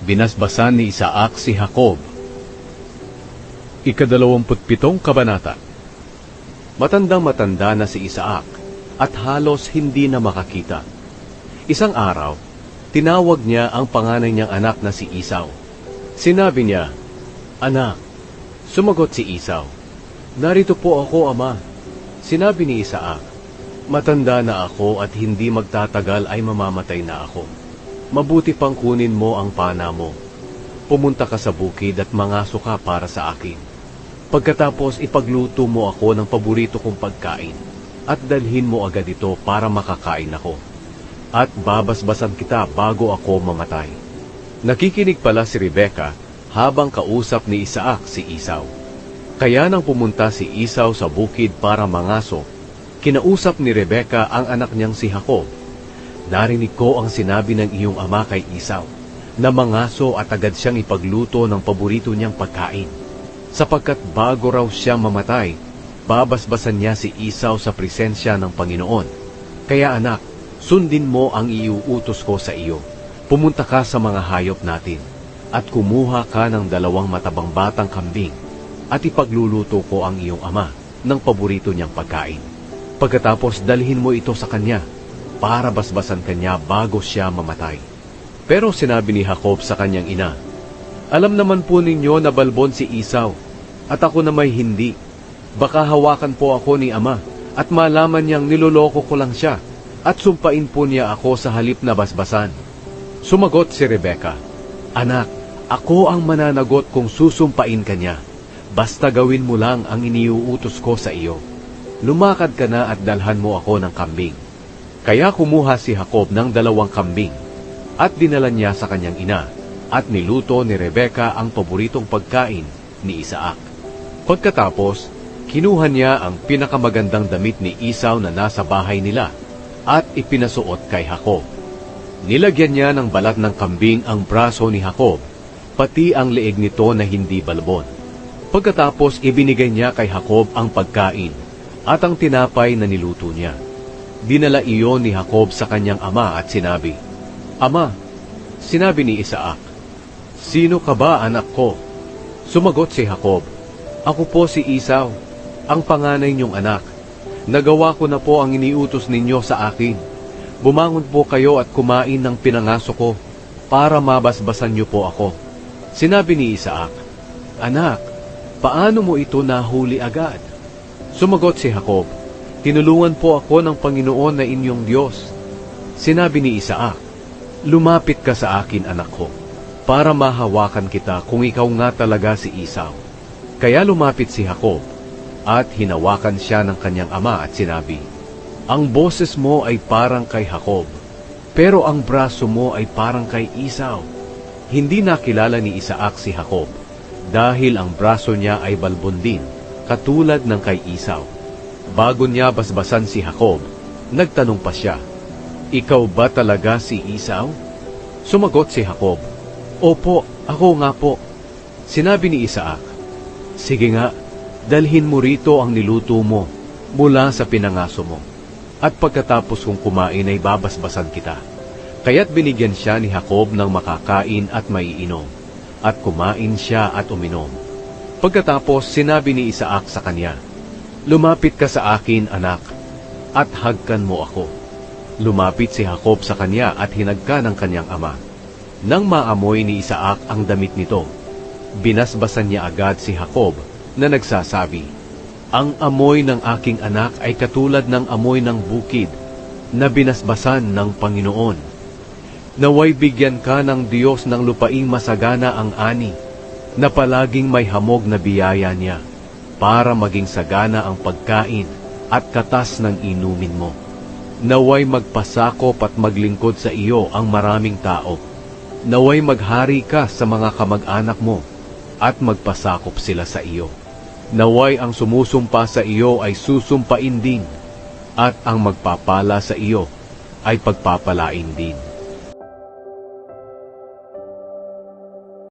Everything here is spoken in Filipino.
Binasbasan ni Isaac si Jacob. Ika-27 kabanata. Matandang-matanda na si Isaac at halos hindi na makakita. Isang araw, tinawag niya ang panganay niyang anak na si Esau. Sinabi niya, "Anak," sumagot si Esau, "Narito po ako, ama." Sinabi ni Isaac, "Matanda na ako at hindi magtatagal ay mamamatay na ako. Mabuti pang kunin mo ang pana mo. Pumunta ka sa bukid at mangaso ka para sa akin. Pagkatapos ipagluto mo ako ng paborito kong pagkain at dalhin mo agad ito para makakain ako. At babasbasan kita bago ako mamatay." Nakikinig pala si Rebecca habang kausap ni Isaac si Esau. Kaya nang pumunta si Esau sa bukid para mangaso, kinausap ni Rebecca ang anak niyang si Jacob. "Narinig ko ang sinabi ng iyong ama kay Esau, na mangaso at agad siyang ipagluto ng paborito niyang pagkain. Sapagkat bago raw siya mamatay, babasbasan niya si Esau sa presensya ng Panginoon. Kaya anak, sundin mo ang iuutos ko sa iyo. Pumunta ka sa mga hayop natin, at kumuha ka ng 2 matabang batang kambing, at ipagluluto ko ang iyong ama ng paborito niyang pagkain. Pagkatapos dalhin mo ito sa kanya, para basbasan kanya bago siya mamatay." Pero sinabi ni Jacob sa kanyang ina, "Alam naman po ninyo na balbon si Esau, at ako na may hindi. Baka hawakan po ako ni ama, at malaman niyang niloloko ko lang siya, at sumpain po niya ako sa halip na basbasan." Sumagot si Rebecca, "Anak, ako ang mananagot kung susumpain ka niya. Basta gawin mo lang ang iniuutos ko sa iyo. Lumakad ka na at dalhan mo ako ng kambing." Kaya kumuha si Jacob ng 2 kambing, at dinala niya sa kanyang ina, at niluto ni Rebecca ang paboritong pagkain ni Isaac. Pagkatapos, kinuha niya ang pinakamagandang damit ni Esau na nasa bahay nila, at ipinasuot kay Jacob. Nilagyan niya ng balat ng kambing ang braso ni Jacob, pati ang leeg nito na hindi balbon. Pagkatapos ibinigay niya kay Jacob ang pagkain, at ang tinapay na niluto niya. Dinala iyon ni Jacob sa kanyang ama at sinabi, "Ama," sinabi ni Isaac, "Sino ka ba, anak ko?" Sumagot si Jacob, "Ako po si Esau, ang panganay niyong anak. Nagawa ko na po ang iniutos ninyo sa akin. Bumangon po kayo at kumain ng pinangaso ko, para mabasbasan niyo po ako." Sinabi ni Isaac, "Anak, paano mo ito nahuli agad?" Sumagot si Jacob, "Tinulungan po ako ng Panginoon na inyong Diyos." Sinabi ni Isaac, "Lumapit ka sa akin, anak ko, para mahawakan kita kung ikaw nga talaga si Esau." Kaya lumapit si Jacob, at hinawakan siya ng kanyang ama at sinabi, "Ang boses mo ay parang kay Jacob, pero ang braso mo ay parang kay Esau." Hindi nakilala ni Isaac si Jacob, dahil ang braso niya ay balbon din, katulad ng kay Esau. Bago niya basbasan si Jacob, nagtanong pa siya, "Ikaw ba talaga si Esau?" Sumagot si Jacob, "Opo, ako nga po." Sinabi ni Isaac, "Sige nga, dalhin mo rito ang niluto mo mula sa pinangaso mo, at pagkatapos kong kumain ay babasbasan kita." Kaya't binigyan siya ni Jacob ng makakain at maiinom, at kumain siya at uminom. Pagkatapos sinabi ni Isaac sa kanya, "Lumapit ka sa akin, anak, at hagkan mo ako." Lumapit si Jacob sa kanya at hinagka ng kanyang ama. Nang maamoy ni Isaac ang damit nito, binasbasan niya agad si Jacob na nagsasabi, "Ang amoy ng aking anak ay katulad ng amoy ng bukid na binasbasan ng Panginoon. Naway bigyan ka ng Diyos ng lupaing masagana ang ani, na palaging may hamog na biyaya niya, para maging sagana ang pagkain at katas ng inumin mo. Naway magpasakop at maglingkod sa iyo ang maraming tao. Naway maghari ka sa mga kamag-anak mo, at magpasakop sila sa iyo. Naway ang sumusumpa sa iyo ay susumpain din, at ang magpapala sa iyo ay pagpapalain din."